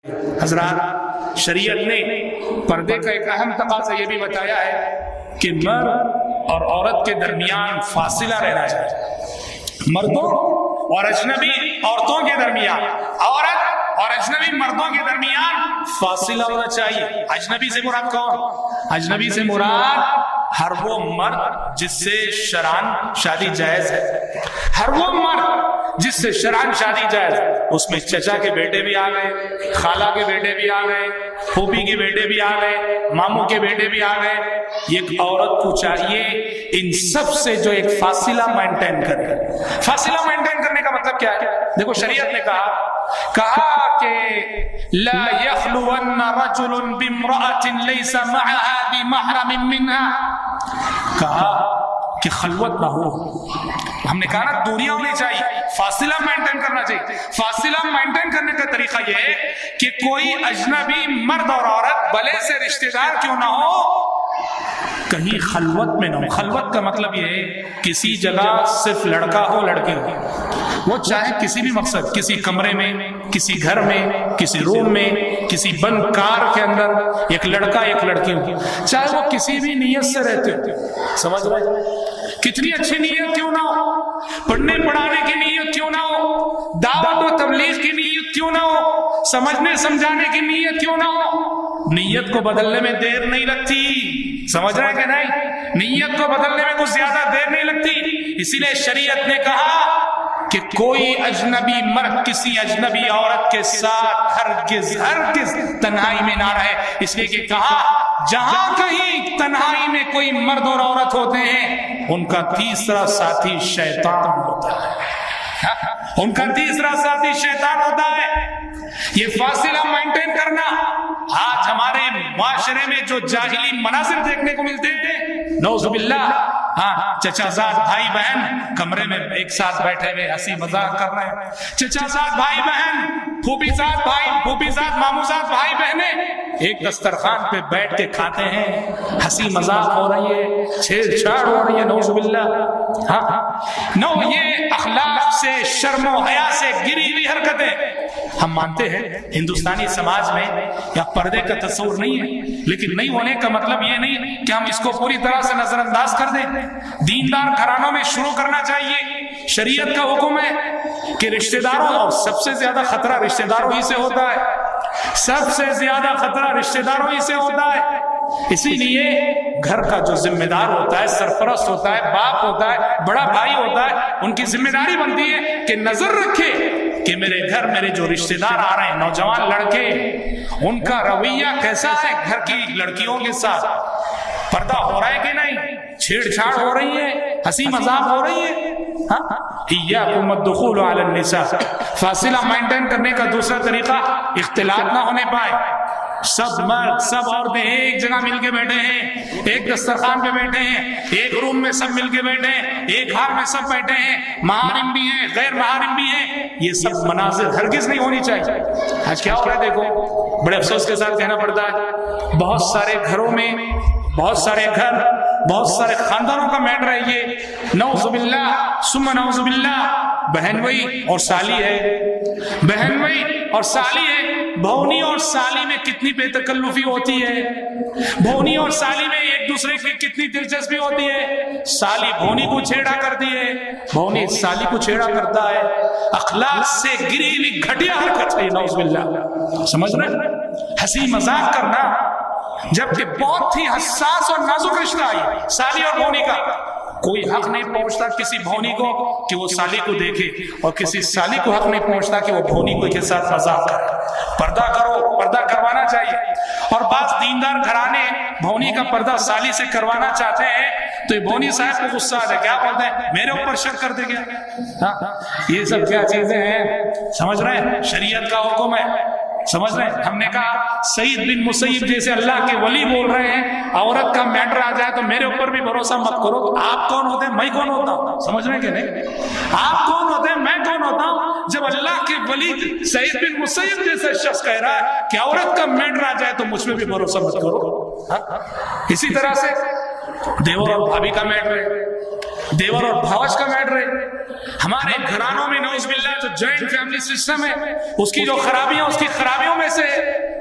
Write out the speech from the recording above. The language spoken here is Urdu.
حضرات، شریعت نے پردے کا ایک اہم تقاضا یہ بھی بتایا ہے کہ مرد اور عورت کے درمیان فاصلہ رہنا چاہیے، مردوں اور اجنبی عورتوں کے درمیان، عورت اور اجنبی مردوں کے درمیان فاصلہ ہونا چاہیے۔ اجنبی سے مراد کون؟ اجنبی سے مراد ہر وہ مرد جس سے شرعاً شادی جائز ہے، ہر وہ مرد جس سے شرعاً شادی جائز ہے۔ اس میں چچا کے بیٹے بھی آ گئے، خالہ کے بیٹے بھی آ گئے، پھوپھی کے بیٹے بھی آ گئے، ماموں کے بیٹے بھی آ گئے۔ ایک عورت کو چاہیے ان سب سے جو ایک فاصلہ مینٹین کرے۔ فاصلہ مینٹین کرنے کا مطلب کیا ہے؟ دیکھو، شریعت نے کہا کہ لا يخلون رجل بامرأة ليس معها بمحرم منها، کہا کہ خلوت نہ ہو۔ ہم نے کہا نا دوریاں ہونی چاہیے، فاصلہ مینٹین کرنا چاہیے۔ فاصلہ مینٹین کرنے کا طریقہ یہ ہے کہ کوئی اجنبی مرد اور عورت بھلے سے رشتہ دار کیوں نہ ہو، کہیں خلوت میں نہ ہو۔ خلوت کا مطلب یہ ہے کسی جگہ صرف لڑکا ہو لڑکی ہو، وہ چاہے کسی بھی مقصد، کسی کمرے میں، کسی گھر میں، کسی روم میں، کسی بند کار کے اندر ایک لڑکا ایک لڑکی ہو، چاہے وہ کسی بھی نیت سے رہتے ہو۔ سمجھ رہے؟ کتنی اچھی نیت کیوں نہ ہو، پڑھنے پڑھانے کی نیت کیوں نہ ہو، دعوت و تبلیغ کی نیت کیوں نہ ہو، سمجھنے سمجھانے کی نیت کیوں نہ ہو، نیت کو بدلنے میں دیر نہیں لگتی۔ سمجھ رہے ہیں کہ نہیں؟ نیت کو بدلنے میں کچھ زیادہ دیر نہیں لگتی۔ اسی لیے شریعت نے کہا کہ کوئی اجنبی مرد کسی اجنبی عورت کے ساتھ ہرگز تنہائی میں نہ رہے۔ اس لیے کہ کہا جہاں کہیں تنہائی میں کوئی مرد اور عورت ہوتے ہیں، ان کا تیسرا ساتھی شیطان ہوتا ہے، ان کا تیسرا ساتھی شیطان ہوتا ہے۔ یہ فاصلہ مینٹین کرنا آج ہمارے معاشرے میں جو جاہلی مناظر دیکھنے کو ملتے ہیں، نعوذ باللہ، چچا زاد بھائی بہن کمرے میں ایک ساتھ بیٹھے ہوئے ہنسی مذاق کر رہے ہیں، چچا زاد بھائی بہن، پھوپھی زاد بھائی، پھوپھی زاد ماموں زاد بھائی بہنیں ایک دسترخوان پہ بیٹھ کے کھاتے ہیں، ہنسی مذاق ہو رہی ہے، چھیڑ چھاڑ ہو رہی ہے، نعوذ باللہ۔ نو، یہ اخلاق سے، شرم و حیا سے گری ہوئی حرکتیں۔ ہم مانتے ہیں ہندوستانی سماج میں یا پردے کا تصور نہیں ہے، لیکن نہیں ہونے کا مطلب یہ نہیں کہ ہم اس کو پوری طرح سے نظر انداز کر دیں۔ دیندار گھرانوں میں شروع کرنا چاہیے۔ شریعت کا حکم ہے کہ رشتہ داروں، اور سب سے زیادہ خطرہ رشتہ داروں ہی سے ہوتا ہے، سب سے زیادہ خطرہ رشتہ داروں ہی سے ہوتا ہے۔ اسی لیے گھر کا جو ذمہ دار ہوتا ہے، سرپرست ہوتا ہے، باپ ہوتا ہے، بڑا بھائی ہوتا ہے، ان کی ذمہ داری بنتی ہے کہ نظر رکھے کہ میرے گھر میرے جو رشتہ دار آ رہے ہیں، نوجوان لڑکے، ان کا رویہ کیسا ہے گھر کی لڑکیوں کے ساتھ، پردہ ہو رہا ہے کہ نہیں، چھیڑ چھاڑ ہو رہی ہے، ہنسی مذاق ہو رہی ہے۔ ایاکم الدخول علی النساء۔ فاصلہ مینٹین کرنے کا دوسرا طریقہ اختلاط نہ ہونے پائے۔ سب مرد سب عورتیں ایک جگہ مل کے بیٹھے ہیں، ایک دسترخوان پہ بیٹھے ہیں، ایک روم میں سب مل کے بیٹھے ہیں، ایک ہار میں سب بیٹھے ہیں، محارم بھی ہیں، غیر محارم بھی ہیں۔ یہ سب مناظر ہرگز نہیں ہونی چاہیے۔ آج کیا ہو رہا ہے دیکھو، بڑے افسوس کے ساتھ کہنا پڑتا ہے، بہت سارے گھروں میں، بہت سارے گھر، بہت سارے خاندانوں کا میٹر ہے یہ، نعوذ باللہ ثم نعوذ باللہ، بہن وہی اور سالی ہے، بہن وہی اور سالی ہے۔ بھونی اور سالی میں کتنی بے تکلفی ہوتی ہے، بھونی اور سالی میں ایک دوسرے کی کتنی دلچسپی ہوتی ہے۔ سالی بھونی کو چھیڑا کرتی ہے، بھونی سالی کو چھیڑا کرتا ہے۔ اخلاق سے گری ہوئی گھٹیا حرکت ہے، نعوذ باللہ۔ سمجھ رہے؟ ہنسی مذاق کرنا، جبکہ بہت ہی حساس اور نازک رشتہ ہے سالی اور بھونی کا۔ کوئی حق نہیں پہنچتا کسی بھونی کو کہ وہ سالی کو دیکھے، اور کسی سالی کو حق نہیں پہنچتا کہ وہ بھونی کو کے ساتھ مذاق کرے۔ پردہ کرو، پردہ کروانا چاہیے۔ اور بعض دیندار گھرانے بھونی کا پردہ سالی سے کروانا چاہتے ہیں تو یہ بھونی صاحب کو غصہ آتا ہے، کیا بولتے ہیں، میرے اوپر شک کر دے گیا۔ یہ سب کیا چیزیں ہیں، سمجھ رہے ہیں؟ شریعت کا حکم ہے، سمجھ رہے ہیں؟ ہم نے کہا سعید بن مسیب جیسے اللہ کے ولی بول رہے ہیں، عورت کا میٹر آ جائے تو میرے اوپر بھی بھروسہ مت کرو۔ آپ کون ہوتے ہیں، میں کون ہوتا ہوں؟ سمجھ رہے ہیں کہ نہیں؟ آپ کون ہوتے ہیں، میں کون ہوتا ہوں؟ جب اللہ کے ولی سعید بن مسیب جیسے شخص کہہ رہا ہے کہ عورت کا میٹر آ جائے تو مجھ پہ بھی بھروسہ مت کرو۔ اسی طرح سے دیور اور بھابھی کا میٹر ہے، دیور اور بھاوج کا میٹر ہے۔ ہمارے گھرانوں میں نعوذ باللہ جو جوائنٹ فیملی سسٹم ہے، اس کی جو خرابیاں، اس کی خرابیوں میں سے